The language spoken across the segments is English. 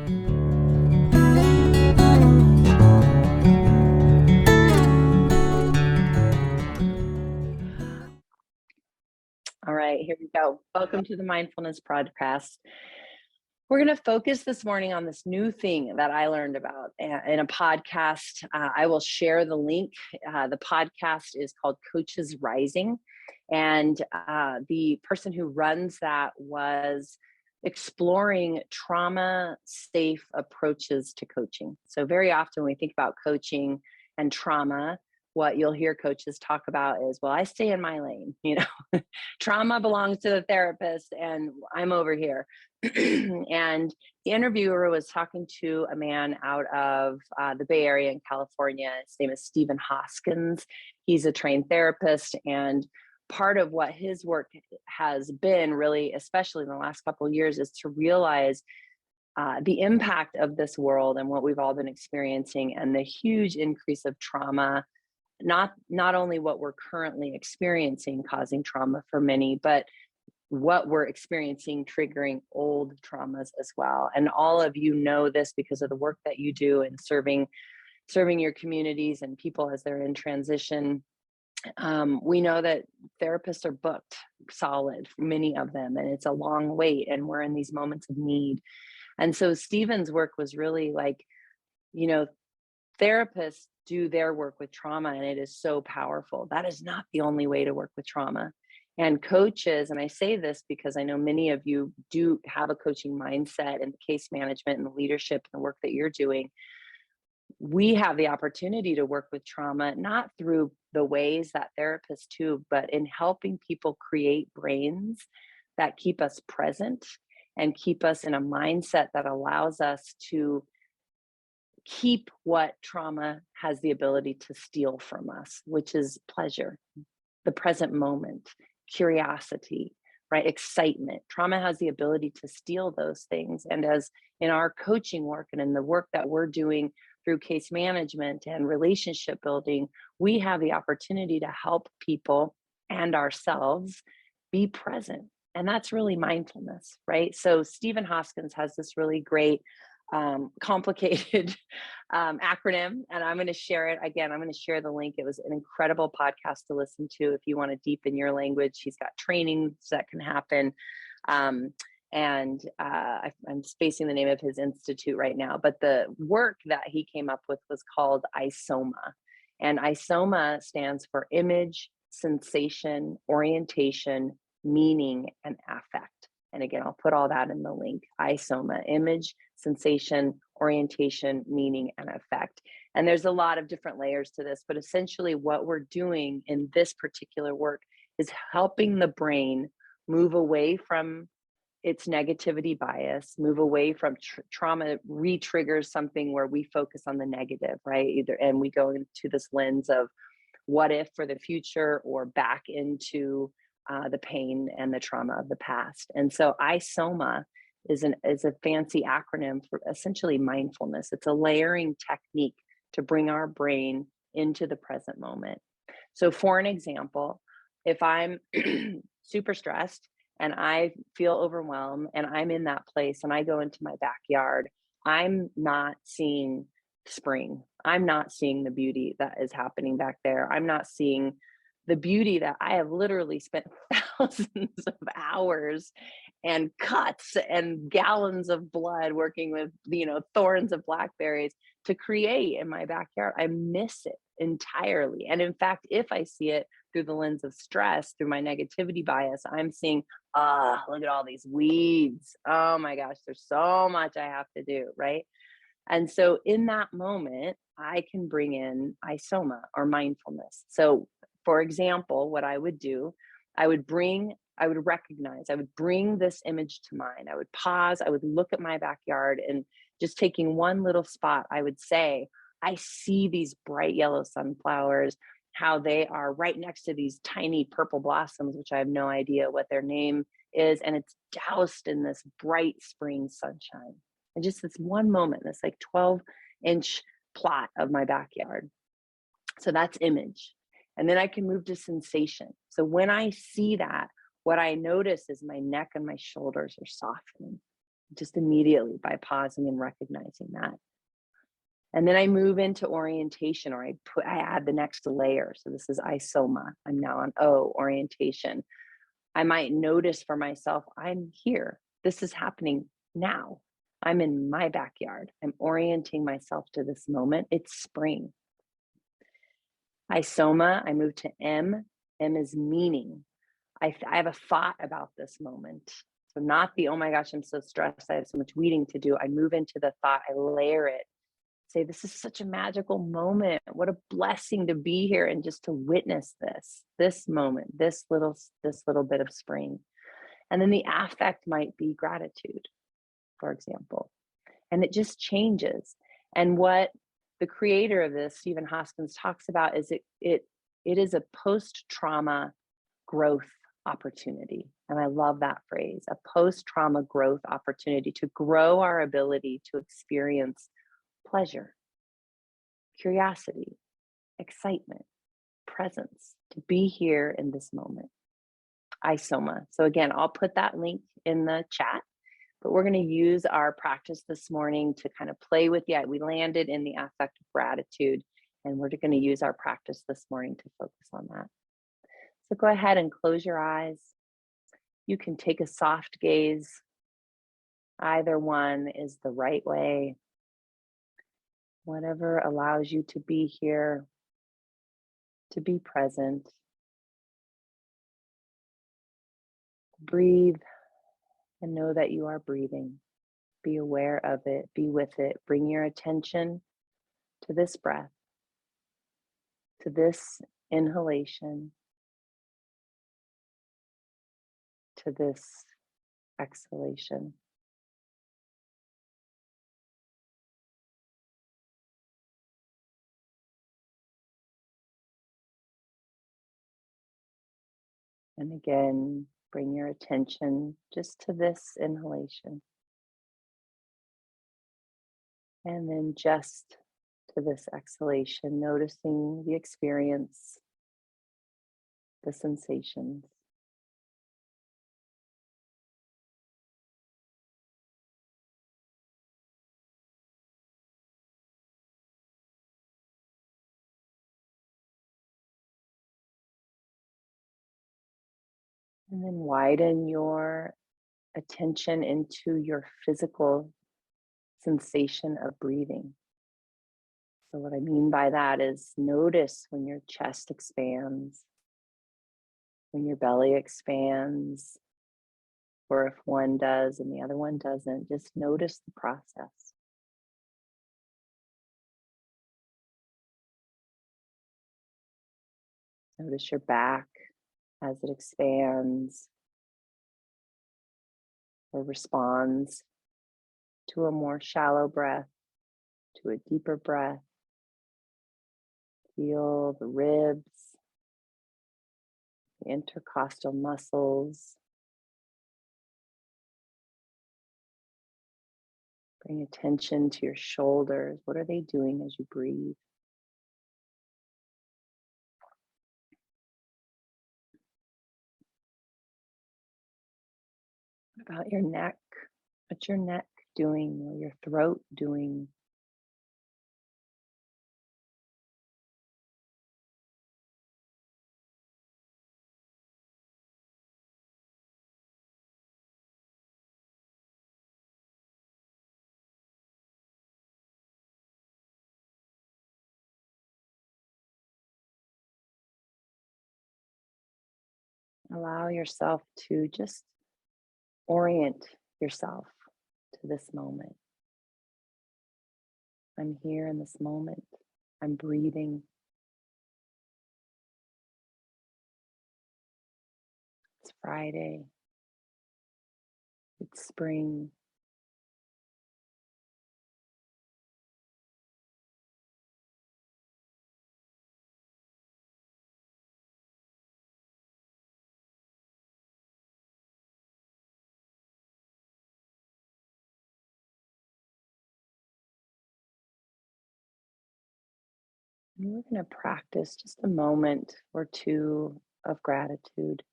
All right, here we go. Welcome to the Mindfulness Podcast. We're going to focus this morning on this new thing that I learned about in a podcast. I will share the link. The podcast is called Coaches Rising. And the person who runs that was exploring trauma-safe approaches to coaching. So very often when we think about coaching and trauma, what you'll hear coaches talk about is, well, I stay in my lane, trauma belongs to the therapist and I'm over here. And the interviewer was talking to a man out of the Bay Area in California. His name is Stephen Hoskins. He's a trained therapist, and part of what his work has been really, especially in the last couple of years, is to realize the impact of this world and what we've all been experiencing and the huge increase of trauma. Not only what we're currently experiencing causing trauma for many, but what we're experiencing triggering old traumas as well. And all of you know this because of the work that you do in serving your communities and people as they're in transition. We know that therapists are booked solid, many of them, and it's a long wait, and we're in these moments of need. And so Stephen's work was really like, therapists do their work with trauma, and it is so powerful. That is not the only way to work with trauma. And coaches, and I say this because I know many of you do have a coaching mindset and the case management and the leadership and the work that you're doing. We have the opportunity to work with trauma, not through the ways that therapists do, but in helping people create brains that keep us present and keep us in a mindset that allows us to keep what trauma has the ability to steal from us, which is pleasure, the present moment, curiosity, right? Excitement. Trauma has the ability to steal those things. And as in our coaching work and in the work that we're doing through case management and relationship building, we have the opportunity to help people and ourselves be present. And that's really mindfulness, right? So Stephen Hoskins has this really great complicated acronym, and I'm going to share it again. I'm going to share the link. It was an incredible podcast to listen to if you want to deepen your language. He's got trainings that can happen. I'm spacing the name of his institute right now, but the work that he came up with was called ISOMA. And ISOMA stands for image, sensation, orientation, meaning, and affect. And again, I'll put all that in the link. ISOMA, image, sensation, orientation, meaning, and effect. And there's a lot of different layers to this, but essentially what we're doing in this particular work is helping the brain move away from its negativity bias, move away from trauma re-triggers something where we focus on the negative, right? And we go into this lens of what if for the future, or back into the pain and the trauma of the past. And so ISOMA is a fancy acronym for essentially mindfulness. It's a layering technique to bring our brain into the present moment. So for an example, if I'm super stressed and I feel overwhelmed and I'm in that place and I go into my backyard, I'm not seeing spring. I'm not seeing the beauty that is happening back there. I'm not seeing the beauty that I have literally spent thousands of hours and cuts and gallons of blood working with, thorns of blackberries to create in my backyard. I miss it entirely. And in fact, if I see it through the lens of stress, through my negativity bias, I'm seeing, look at all these weeds. Oh my gosh, there's so much I have to do, right? And so in that moment, I can bring in ISOMA or mindfulness. So for example, what I would do, I would bring this image to mind. I would pause, I would look at my backyard, and just taking one little spot, I would say, I see these bright yellow sunflowers, how they are right next to these tiny purple blossoms, which I have no idea what their name is. And it's doused in this bright spring sunshine. And just this one moment, this like 12-inch plot of my backyard. So that's image. And then I can move to sensation. So when I see that, what I notice is my neck and my shoulders are softening. just immediately by pausing and recognizing that. And then I move into orientation, or I add the next layer. So this is ISOMA. I'm now on O, orientation. I might notice for myself, I'm here. This is happening now. I'm in my backyard. I'm orienting myself to this moment. It's spring. ISOMA, I move to M. M is meaning. I have a thought about this moment. So not the, oh my gosh, I'm so stressed, I have so much weeding to do. I move into the thought, I layer it. Say, this is such a magical moment. What a blessing to be here and just to witness this moment, this little bit of spring. And then the affect might be gratitude, for example. And it just changes. And what the creator of this, Stephen Hoskins, talks about is it is a post-trauma growth opportunity. And I love that phrase, a post-trauma growth opportunity to grow our ability to experience pleasure, curiosity, excitement, presence, to be here in this moment. ISOMA. So again, I'll put that link in the chat, but we're going to use our practice this morning to kind of play with the, we landed in the affect of gratitude, and we're going to use our practice this morning to focus on that. So go ahead and close your eyes. You can take a soft gaze. Either one is the right way. Whatever allows you to be here, to be present. Breathe and know that you are breathing. Be aware of it, be with it. Bring your attention to this breath, to this inhalation, to this exhalation. And again, bring your attention just to this inhalation. And then just to this exhalation, noticing the experience, the sensations. And then widen your attention into your physical sensation of breathing. So what I mean by that is notice when your chest expands, when your belly expands, or if one does and the other one doesn't, just notice the process. Notice your back as it expands or responds to a more shallow breath, to a deeper breath. Feel the ribs, the intercostal muscles. Bring attention to your shoulders. What are they doing as you breathe? What about your neck? What's your neck doing, or your throat doing? Allow yourself to just orient yourself to this moment. I'm here in this moment. I'm breathing. It's Friday. It's spring. And we're going to practice just a moment or two of gratitude.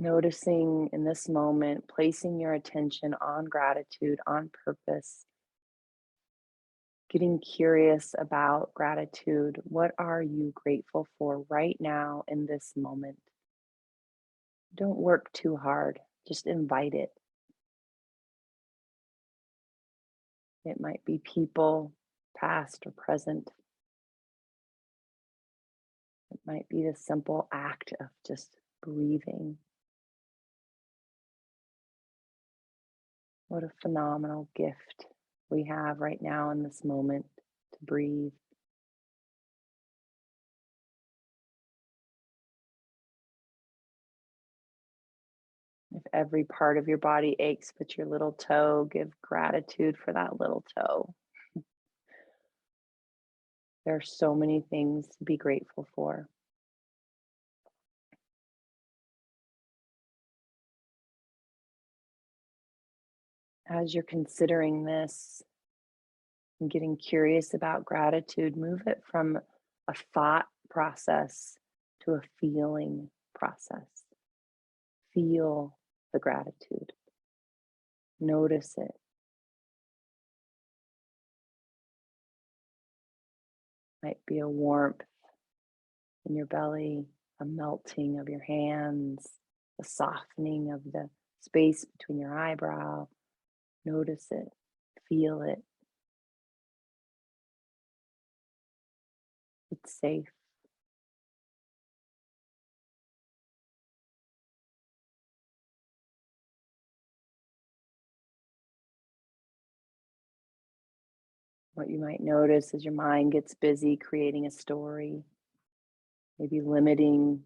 Noticing in this moment, placing your attention on gratitude, on purpose, getting curious about gratitude. What are you grateful for right now in this moment? Don't work too hard, just invite it. It might be people, past or present. It might be the simple act of just breathing. What a phenomenal gift we have right now in this moment to breathe. If every part of your body aches but your little toe, give gratitude for that little toe. There are so many things to be grateful for. As you're considering this and getting curious about gratitude, move it from a thought process to a feeling process. Feel the gratitude. Notice it. Might be a warmth in your belly, a melting of your hands, a softening of the space between your eyebrow. Notice it, feel it. It's safe. What you might notice as your mind gets busy creating a story, maybe limiting,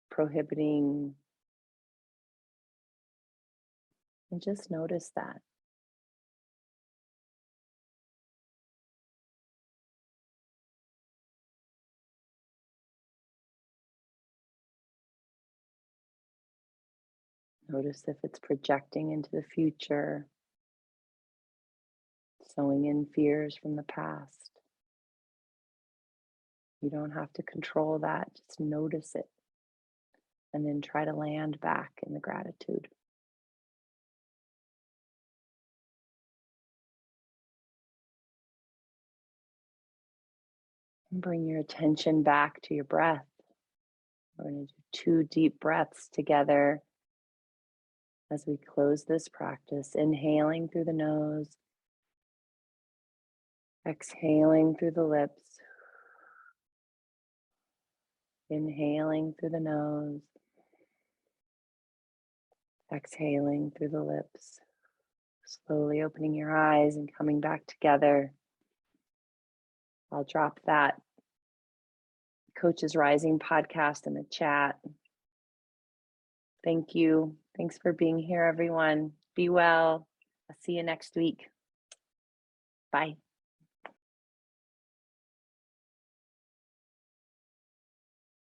prohibiting, and just notice that. Notice if it's projecting into the future, sewing in fears from the past. You don't have to control that, just notice it. And then try to land back in the gratitude. And bring your attention back to your breath. We're going to do 2 deep breaths together as we close this practice, inhaling through the nose, exhaling through the lips, inhaling through the nose, exhaling through the lips, slowly opening your eyes and coming back together. I'll drop that Coaches Rising podcast in the chat. Thank you. Thanks for being here, everyone. Be well. I'll see you next week. Bye.